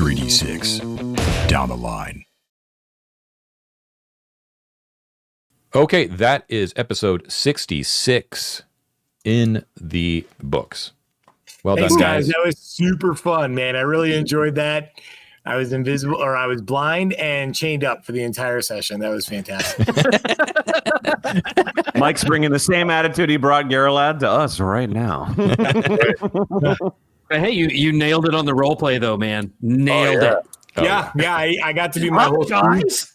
3d6 down the line. Okay, that is episode 66 in the books. Well Thanks, done, guys. That was super fun, man. I really enjoyed that. I was I was blind and chained up for the entire session. That was fantastic. Mike's bringing the same attitude he brought Gerrilad to us right now. Hey, you nailed it on the role play, though, man. Nailed it. Yeah. I got to do my whole speech.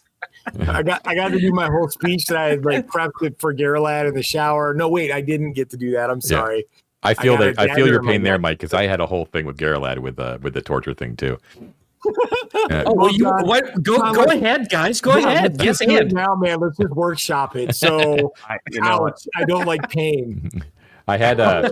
I got to do my whole speech that I had prepped it for Gerrilad in the shower. No, wait, I didn't get to do that. I'm sorry. I feel your pain there, Mike, because I had a whole thing with Gerrilad with the torture thing too. Go ahead, guys. Go ahead. Yes, and now, man. Let's just workshop it. So, I don't like pain. I had I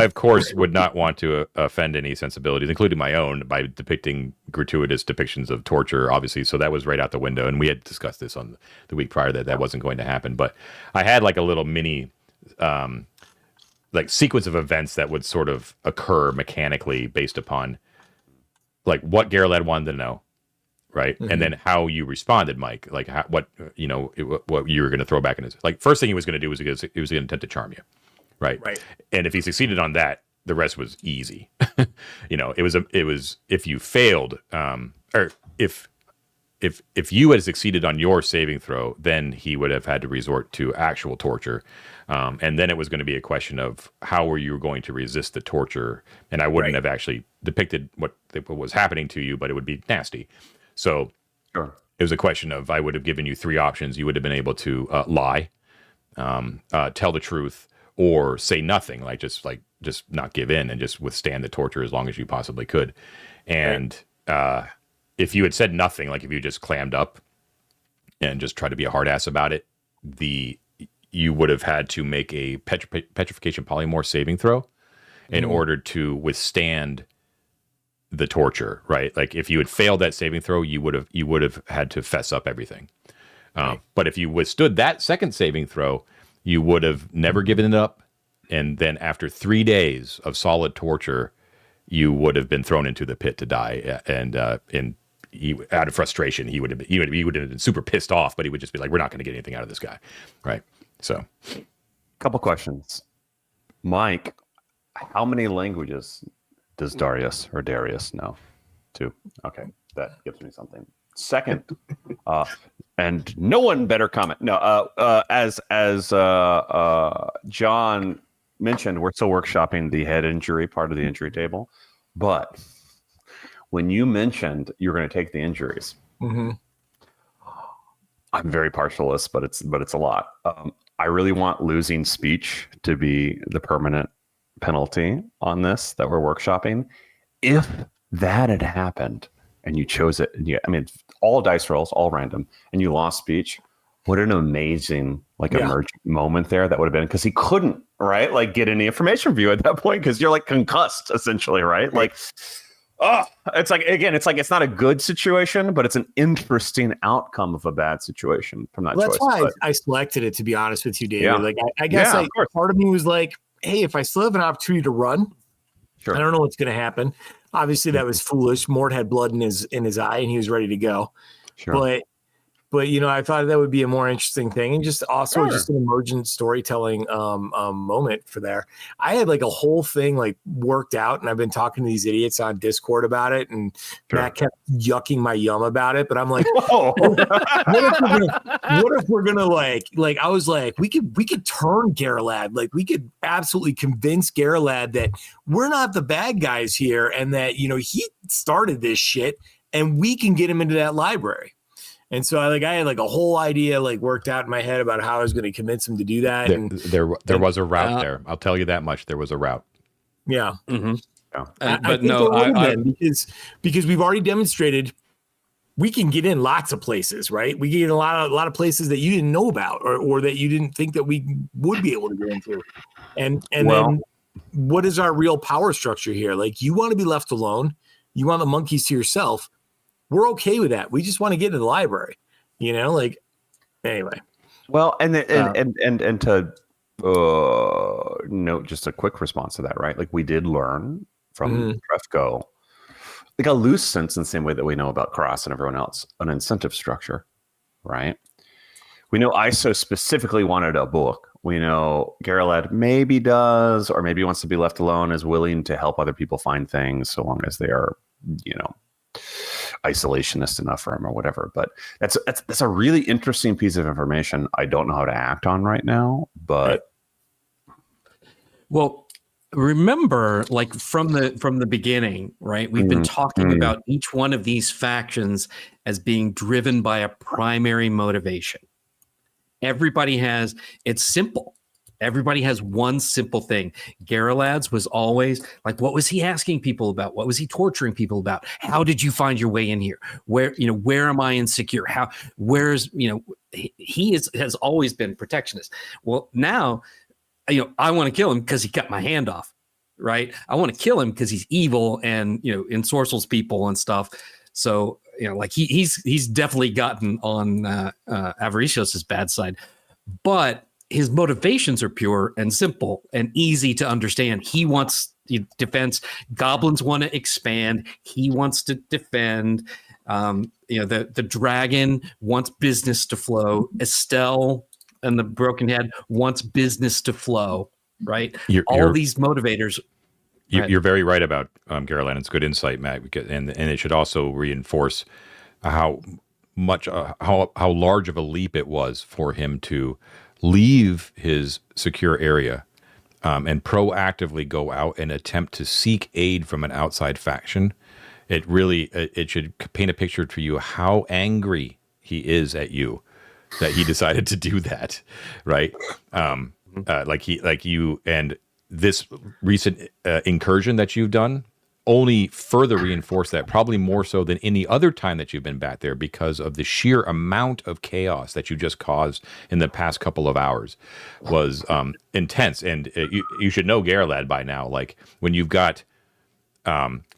of course would not want to offend any sensibilities, including my own, by depicting gratuitous depictions of torture, obviously. So that was right out the window, and we had discussed this on the week prior that wasn't going to happen. But I had a little mini sequence of events that would sort of occur mechanically based upon what Gerrilad wanted to know, right? Mm-hmm. And then how you responded, Mike, what you were going to throw back in his first thing he was going to do was he was going to attempt to charm you, right? And if he succeeded on that, the rest was easy. It was if you failed, or if you had succeeded on your saving throw, then he would have had to resort to actual torture. And then it was going to be a question of how were you going to resist the torture. And I wouldn't have actually depicted what was happening to you, but it would be nasty. So it was a question of, I would have given you three options. You would have been able to lie, tell the truth, or say nothing, just not give in and just withstand the torture as long as you possibly could. And if you had said nothing, if you just clammed up and just tried to be a hard ass about it, you would have had to make a petrification polymorph saving throw in order to withstand the torture, right? If you had failed that saving throw, you would have had to fess up everything. But if you withstood that second saving throw, you would have never given it up. And then after 3 days of solid torture, you would have been thrown into the pit to die. And out of frustration, he would have been super pissed off, but he would just be like, we're not going to get anything out of this guy. Right. So couple questions. Mike, how many languages does Darius know? 2. Okay. That gives me something. Second, and no one better comment. No, as John mentioned, we're still workshopping the head injury part of the injury table. But when you mentioned you're going to take the injuries, I'm very partialist, but it's a lot. I really want losing speech to be the permanent penalty on this that we're workshopping. If that had happened and you chose it, all dice rolls, all random, and you lost speech, what an amazing emergent moment there that would have been, because he couldn't get any information from you at that point because you're concussed essentially, right? It's not a good situation, but it's an interesting outcome of a bad situation from that choice. That's why I selected it, to be honest with you, David. I guess part of me was like, hey, if I still have an opportunity to run, I don't know what's going to happen. Obviously, that was foolish. Mort had blood in his eye, and he was ready to go. But I thought that would be a more interesting thing, and just an emergent storytelling moment for there. I had a whole thing worked out, and I've been talking to these idiots on Discord about it, and Matt kept yucking my yum about it. But I'm like, what if we're gonna I was like, we could turn Gerrilad, we could absolutely convince Gerrilad that we're not the bad guys here, and that he started this shit, and we can get him into that library. And so I had a whole idea worked out in my head about how I was going to convince him to do that. There was a route there. I'll tell you that much. There was a route. Yeah. Mm-hmm. Because we've already demonstrated we can get in lots of places, right? We get in a lot of places that you didn't know about or that you didn't think that we would be able to get into. And then what is our real power structure here? You want to be left alone. You want the monkeys to yourself. We're okay with that. We just want to get into the library, anyway. Well, and to note just a quick response to that, right? We did learn from Trefco. Like a loose sense in the same way that we know about Cross and everyone else, an incentive structure, right? We know ISO specifically wanted a book. We know Gerrilad maybe does, or maybe wants to be left alone, is willing to help other people find things so long as they are, isolationist enough for him or whatever. But that's a really interesting piece of information. I don't know how to act on right now, but well, remember, like from the beginning, right? We've been talking about each one of these factions as being driven by a primary motivation. Everybody has, it's simple. Everybody has one simple thing. Gerrilad's was always like, what was he asking people about? What was he torturing people about? How did you find your way in here? Where am I insecure? He has always been protectionist. Well, now, I want to kill him because he cut my hand off, right? I want to kill him because he's evil and, ensorcels people and stuff. So, he's definitely gotten on Avaricios' bad side, but his motivations are pure and simple and easy to understand. He wants defense. Goblins want to expand. He wants to defend. The dragon wants business to flow. Estelle and the broken head wants business to flow, right? All these motivators. You're very right about Gerrilad. It's good insight, Matt, and it should also reinforce how large of a leap it was for him to leave his secure area and proactively go out and attempt to seek aid from an outside faction. It should paint a picture to you how angry he is at you that he decided to do that, right? Like you and this recent incursion that you've done only further reinforced that, probably more so than any other time that you've been back there, because of the sheer amount of chaos that you just caused in the past couple of hours was intense. And you should know Gerrilad by now. Like when you've got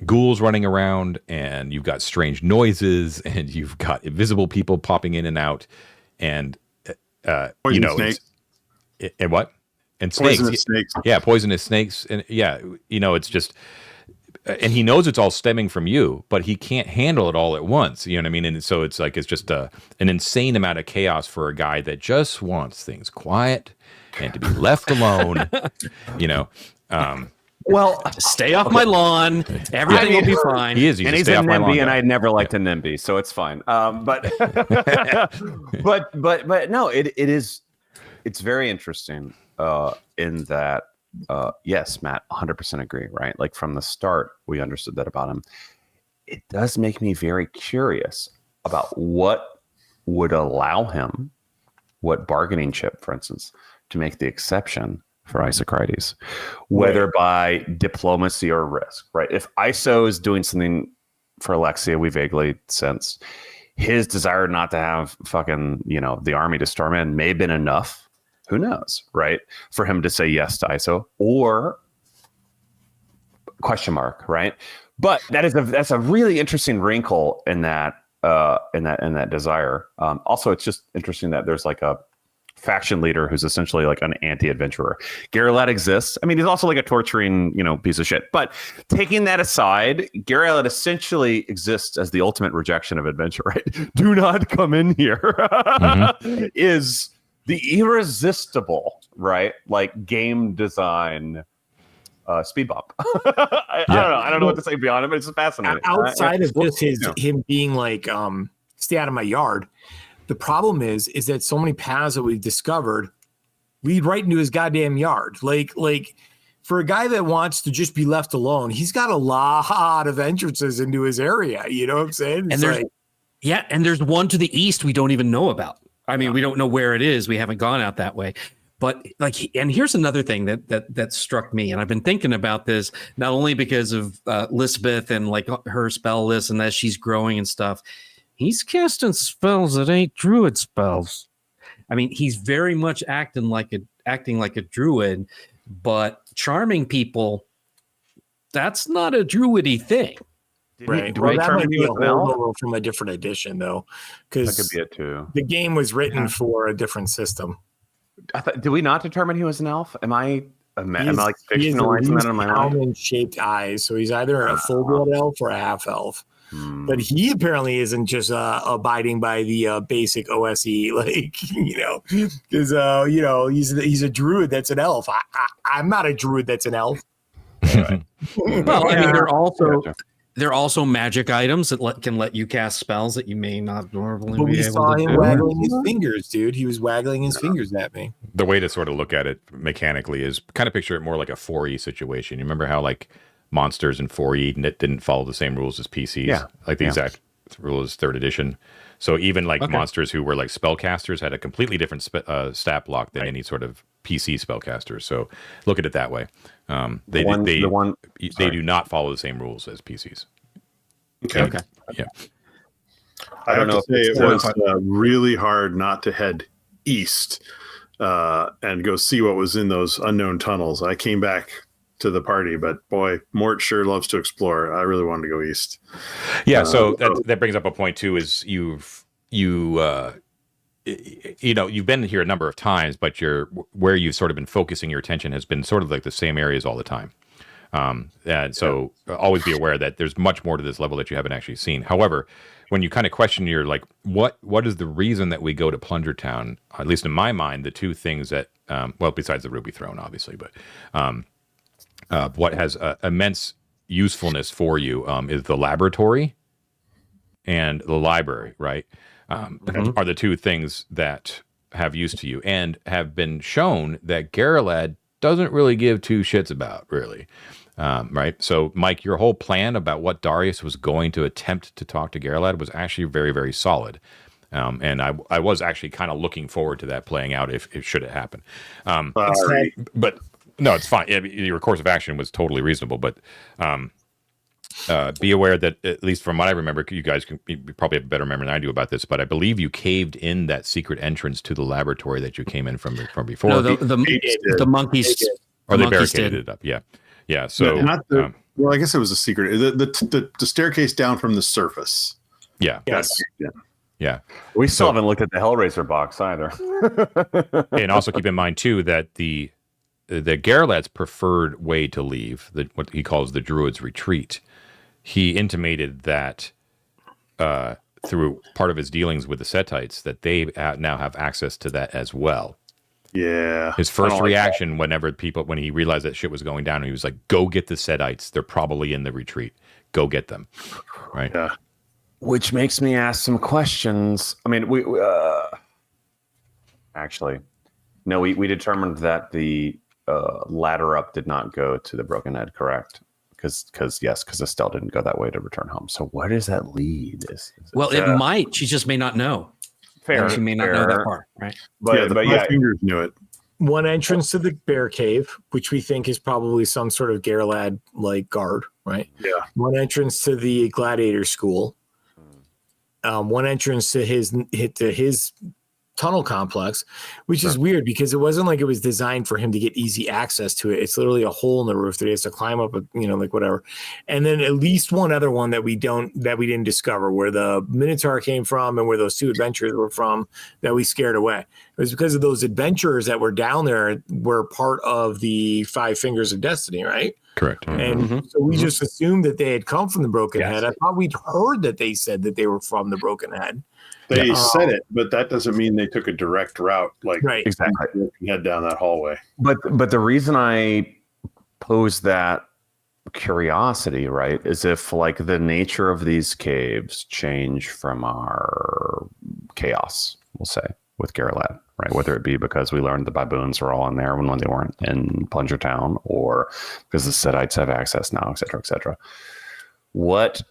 ghouls running around and you've got strange noises and you've got invisible people popping in and out and snakes. And what? And poisonous snakes. Yeah, poisonous snakes. And it's just, and he knows it's all stemming from you, but he can't handle it all at once. You know what I mean? And so it's just an insane amount of chaos for a guy that just wants things quiet and to be left alone. Well, stay off my lawn. Everything will be fine. He's a NIMBY, and I never liked a NIMBY, so it's fine. But no, it's very interesting in that. Yes, Matt, 100% agree, right? Like from the start, we understood that about him. It does make me very curious about what would allow him, what bargaining chip, for instance, to make the exception for Isocrates, whether by diplomacy or risk, right? If ISO is doing something for Alexia, we vaguely sense his desire not to have fucking, the army to storm in may have been enough. Who knows, right? For him to say yes to ISO or question mark, right? But that's a really interesting wrinkle in that desire. Also, it's just interesting that there's like a faction leader who's essentially like an anti-adventurer. Gerrilad exists. I mean, he's also like a torturing, piece of shit. But taking that aside, Gerrilad essentially exists as the ultimate rejection of adventure, right? Do not come in here. Is the irresistible, right? Like game design speed bump. I don't know what to say beyond it, but it's fascinating. Outside of just him being like, stay out of my yard. The problem is that so many paths that we've discovered lead right into his goddamn yard. Like for a guy that wants to just be left alone, he's got a lot of entrances into his area. You know what I'm saying? And there's one to the east we don't even know about. I mean, we don't know where it is. We haven't gone out that way. But and here's another thing that struck me, and I've been thinking about this not only because of Lisbeth and like her spell list and as she's growing and stuff. He's casting spells that ain't druid spells. I mean, he's very much acting like a druid, but charming people, that's not a druidy thing. Right. Well, that might be a holdover from a different edition, though, because that could be it too. The game was written for a different system. Did we not determine he was an elf? Am I Am I like fictionalizing that in my mind? Almond-shaped eyes, so he's either a full-blood elf or a half-elf. But he apparently isn't just abiding by the basic OSE, because he's a druid that's an elf. I'm not a druid that's an elf. Well, I mean, they're also magic items that can let you cast spells that you may not normally but be able to do. We saw him waggling his fingers, dude. He was waggling his fingers at me. The way to sort of look at it mechanically is kind of picture it more like a 4E situation. You remember how like monsters in 4E didn't follow the same rules as PCs? Yeah. Like the exact rules as 3rd edition. So even like monsters who were like spellcasters had a completely different stat block than any sort of PC spellcasters. So look at it that way. They do not follow the same rules as PCs. Okay. Yeah. I have to say it was really hard not to head east and go see what was in those unknown tunnels. I came back to the party, but boy, Mort sure loves to explore. I really wanted to go east. Yeah, so that brings up a point too. Is you've been here a number of times, but where you've sort of been focusing your attention has been sort of like the same areas all the time. And so always be aware that there's much more to this level that you haven't actually seen. However, when you kind of question, you're like, what is the reason that we go to Plunger Town? At least in my mind, the two things that, besides the Ruby Throne, obviously, but what has immense usefulness for you is the laboratory and the library, right? Are the two things that have use to you and have been shown that Gerrilad doesn't really give two shits about, really. Right? So, Mike, your whole plan about what Darius was going to attempt to talk to Gerrilad was actually very, very solid. And I was actually kind of looking forward to that playing out if should it happen. But no, it's fine. Your course of action was totally reasonable, but be aware that, at least from what I remember, you guys you probably have a better memory than I do about this, but I believe you caved in that secret entrance to the laboratory that you came in from before. No, the monkeys. Or they barricaded it up. Yeah. So well, I guess it was a secret. The staircase down from the surface. Yeah. Yes. Yeah. We still haven't looked at the Hellraiser box either. And also keep in mind too that the Gerrilad's preferred way to leave, what he calls the Druid's retreat, he intimated that through part of his dealings with the Setites that they now have access to that as well. Yeah. His first reaction when he realized that shit was going down, he was like, go get the Setites. They're probably in the retreat. Go get them. Right. Yeah. Which makes me ask some questions. I mean, we determined that the ladder up did not go to the Broken Head, correct? Because Estelle didn't go that way to return home. So where does that lead? It might. She just may not know. Fair. She may not know that part, right? But the fingers knew it. One entrance to the bear cave, which we think is probably some sort of Gerrilad like guard, right? Yeah. One entrance to the gladiator school. One entrance to his tunnel complex, which is weird because it wasn't like it was designed for him to get easy access to it. It's literally a hole in the roof that he has to climb up, whatever. And then at least one other one that we didn't discover, where the Minotaur came from and where those two adventurers were from that we scared away. It was because of those adventurers that were down there were part of the Five Fingers of Destiny, right? Correct. And so we just assumed that they had come from the Broken Head. I thought we'd heard that they said that they were from the Broken Head. They said it, but that doesn't mean they took a direct route, exactly head down that hallway. But the reason I pose that curiosity, right, is if like the nature of these caves change from our chaos, we'll say, with Gerrilad, right? Whether it be because we learned the baboons were all in there when they weren't in Plunger Town, or because the Setites have access now, et cetera, et cetera. What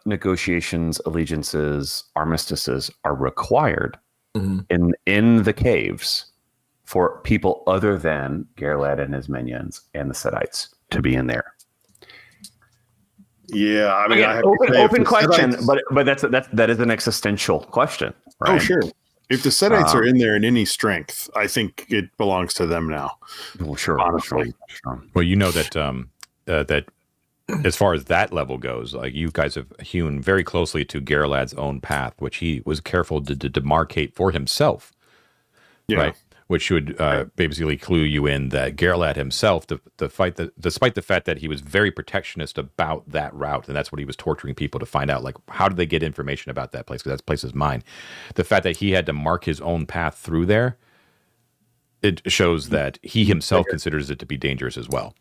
negotiations, allegiances, armistices are required in the caves for people other than Gerrilad and his minions and the Setites to be in there? Yeah, I mean, again, open question, but that is an existential question, right? Oh, sure. If the Setites are in there in any strength, I think it belongs to them now. Well, sure, honestly. Sure. Well, you know that that as far as that level goes, like you guys have hewn very closely to Gerrilad's own path, which he was careful to demarcate for himself. Yeah. Right. which would basically clue you in that Gerrilad himself, despite the fact that he was very protectionist about that route, and that's what he was torturing people to find out, like, how did they get information about that place? Because that place is mine. The fact that he had to mark his own path through there, it shows that he himself considers it to be dangerous as well.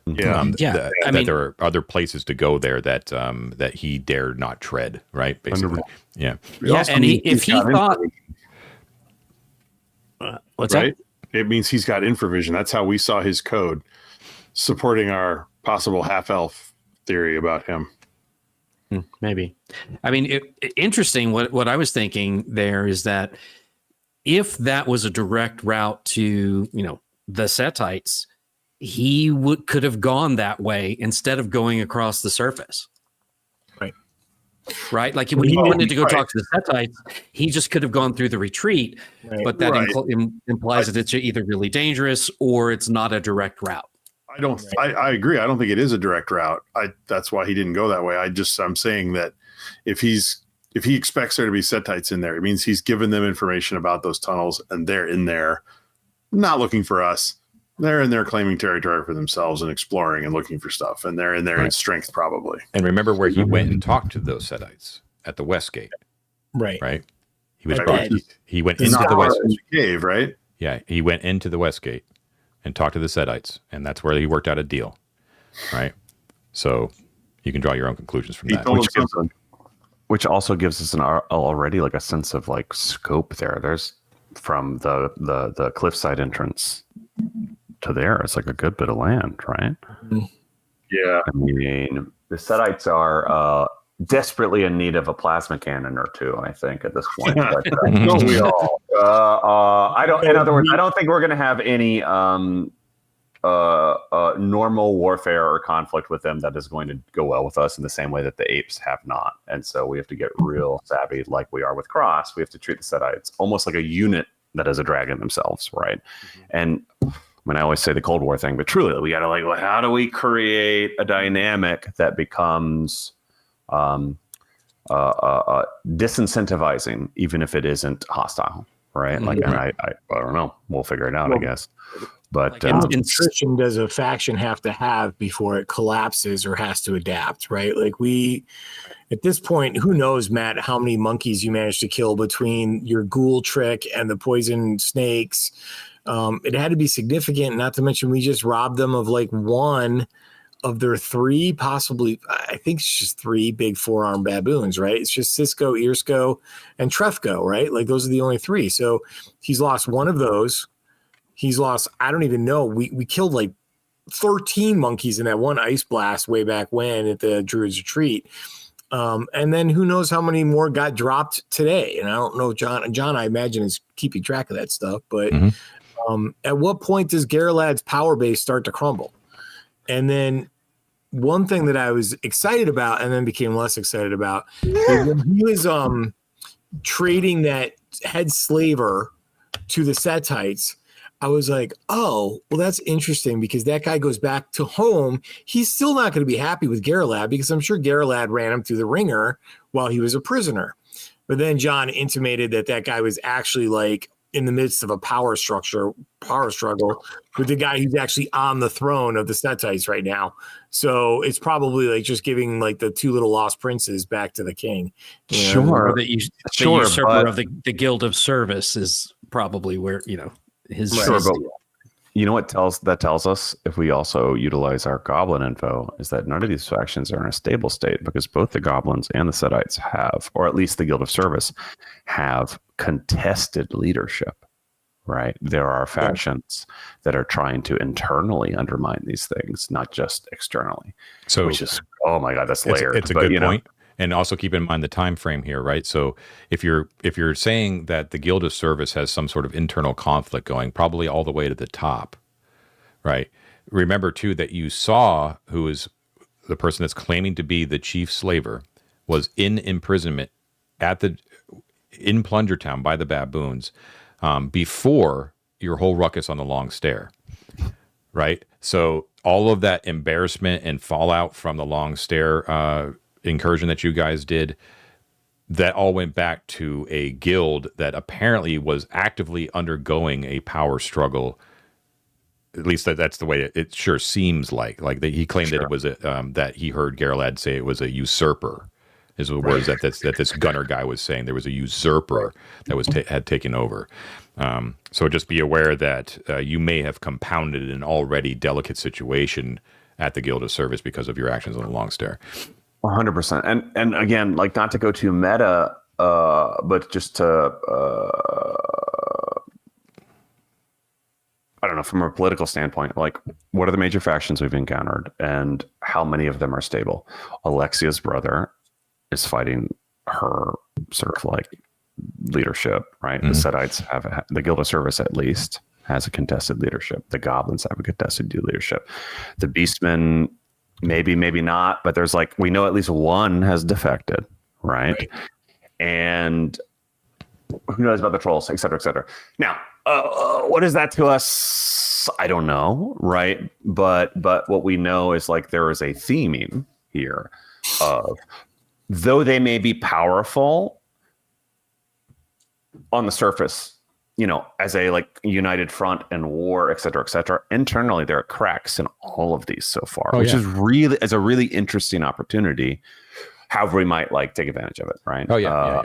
That there are other places to go there that that he dare not tread, right? Basically, yeah. And if he thought, what's right? that? It means he's got infravision. That's how we saw his code, supporting our possible half elf theory about him. Maybe. I mean, interesting. What I was thinking there is that if that was a direct route to, the Setites, he could have gone that way instead of going across the surface. Right. Like when he wanted to go talk to the Setites, he just could have gone through the retreat, but that implies that it's either really dangerous or it's not a direct route. I agree. I don't think it is a direct route. That's why he didn't go that way. I'm saying that if he expects there to be Setites in there, it means he's given them information about those tunnels, and they're in there not looking for us. They're in there claiming territory for themselves and exploring and looking for stuff. And they're in there in strength, probably. And remember where he went and talked to those Setites at the West Gate. Right. He was he went into the West cave, right? Yeah. He went into the West Gate and talked to the Setites. And that's where he worked out a deal. Right. So you can draw your own conclusions from that. Which also gives us already like a sense of like scope there. There's from the cliffside entrance to there, it's like a good bit of land, right? Yeah. I mean, the Setites are desperately in need of a plasma cannon or two, I think, at this point. But, don't we all? In other words, I don't think we're going to have any normal warfare or conflict with them that is going to go well with us in the same way that the apes have not. And so we have to get real savvy, like we are with Cross. We have to treat the Setites almost like a unit that is a dragon themselves, right? And when I always say the Cold War thing, but truly, we got to well, how do we create a dynamic that becomes disincentivizing, even if it isn't hostile, right? Like, and I don't know. We'll figure it out, I guess. But nutrition does a faction have to have before it collapses or has to adapt, right? Like at this point, who knows, Matt, how many monkeys you managed to kill between your ghoul trick and the poison snakes. It had to be significant, not to mention we just robbed them of like one of their three, possibly, I think it's just three big four-armed baboons, right? It's just Cisco, Earsco, and Trefco, right? Like those are the only three. So he's lost one of those. He's lost, I don't even know. We killed like 13 monkeys in that one ice blast way back when at the Druid's retreat. And then who knows how many more got dropped today. And I don't know, John, I imagine is keeping track of that stuff. But at what point does Gerrilad's power base start to crumble? And then one thing that I was excited about and then became less excited about is when he was trading that head slaver to the Setites, I was like, oh, well, that's interesting because that guy goes back to home. He's still not going to be happy with Gerrilad because I'm sure Gerrilad ran him through the ringer while he was a prisoner. But then John intimated that guy was actually like in the midst of a power struggle with the guy who's actually on the throne of the Setites right now. So it's probably like just giving like the two little lost princes back to the king. Sure. The usurper of the Guild of Service is probably where, his. Sure, but you know what that tells us if we also utilize our goblin info is that none of these factions are in a stable state because both the goblins and the Setites have, or at least the Guild of Service have contested leadership, right? There are factions that are trying to internally undermine these things, not just externally. So, which is, oh my God, that's layered. It's a good point. And also keep in mind the time frame here, right? So if you're saying that the Guild of Service has some sort of internal conflict going, probably all the way to the top, right? Remember too that you saw who is the person that's claiming to be the chief slaver was in imprisonment in Plunger Town by the baboons before your whole ruckus on the long stair, right? So all of that embarrassment and fallout from the long stair incursion that you guys did that all went back to a guild that apparently was actively undergoing a power struggle. At least that's the way it sure seems like. Like he claimed that it was that he heard Gerrilad say it was a usurper. Is the words that this gunner guy was saying. There was a usurper that was had taken over. So just be aware that you may have compounded an already delicate situation at the Guild of Service because of your actions on the long stare. 100%. And again, like, not to go too meta, but just to I don't know, from a political standpoint, like, what are the major factions we've encountered and how many of them are stable? Alexia's brother is fighting her sort of like leadership, right? The Setites have the Guild of Service at least has a contested leadership. The Goblins have a contested leadership. The Beastmen, maybe not, but there's like, we know at least one has defected, right? And who knows about the Trolls, et cetera, et cetera. Now, what is that to us? I don't know, right? But what we know is, like, there is a theming here of, though they may be powerful on the surface, you know, as a like united front and war, et cetera, internally there are cracks in all of these so far, which is a really interesting opportunity. However, we might like take advantage of it, right? Oh yeah.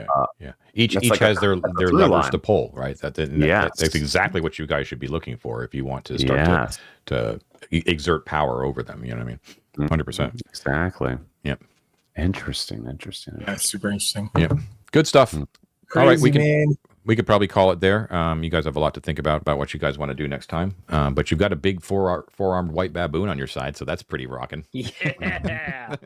Each like has their levers to pull, right? That's exactly what you guys should be looking for if you want to start to exert power over them. You know what I mean? 100%. Exactly. Yep. Interesting. Yeah, super interesting. Yeah, good stuff. Crazy, all right, man. We could probably call it there. You guys have a lot to think about what you guys want to do next time. But you've got a big four-armed white baboon on your side, so that's pretty rocking. Yeah.